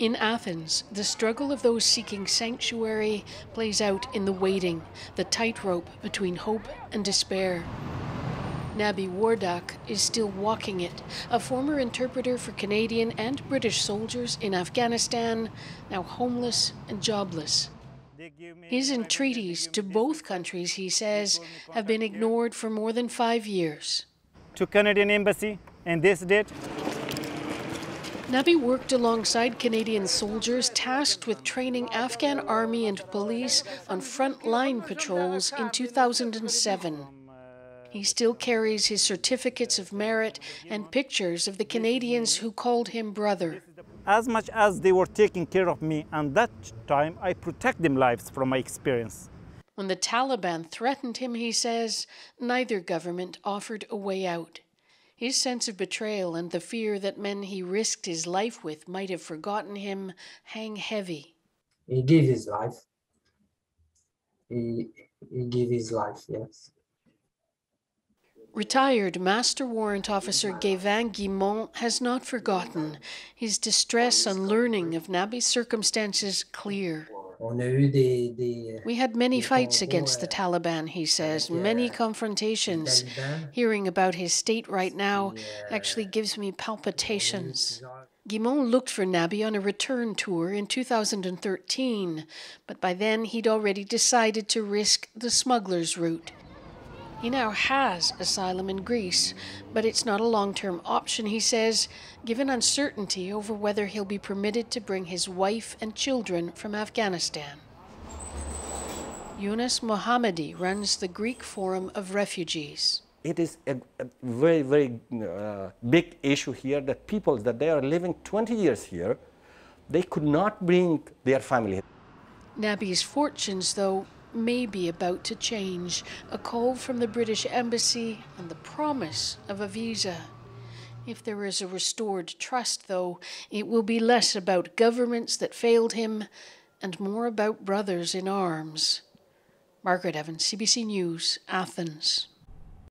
In Athens, the struggle of those seeking sanctuary plays out in the waiting, the tightrope between hope and despair. Nabi Wardak is still walking it, a former interpreter for Canadian and British soldiers in Afghanistan, now homeless and jobless. His entreaties to both countries, he says, have been ignored for more than 5 years. To Canadian Embassy and this date. Nabi worked alongside Canadian soldiers tasked with training Afghan army and police on front-line patrols in 2007. He still carries his certificates of merit and pictures of the Canadians who called him brother. As much as they were taking care of me, and that time I protect them lives from my experience. When the Taliban threatened him, he says, neither government offered a way out. His sense of betrayal and the fear that men he risked his life with might have forgotten him hang heavy. He gave his life. He gave his life, yes. Retired Master Warrant Officer Gavin Guimont has not forgotten. His distress on learning of Nabi's circumstances clear. We had many fights against the Taliban, he says, many confrontations. Hearing about his state right now actually gives me palpitations. Guimont looked for Nabi on a return tour in 2013, but by then he'd already decided to risk the smuggler's route. He now has asylum in Greece, but it's not a long-term option, he says, given uncertainty over whether he'll be permitted to bring his wife and children from Afghanistan. Yunus Mohammadi runs the Greek Forum of Refugees. It is a very, very big issue here that people that they are living 20 years here, they could not bring their family. Nabi's fortunes, though, may be about to change. A call from the British Embassy and the promise of a visa. If there is a restored trust, though, it will be less about governments that failed him and more about brothers in arms. Margaret Evans, CBC News, Athens.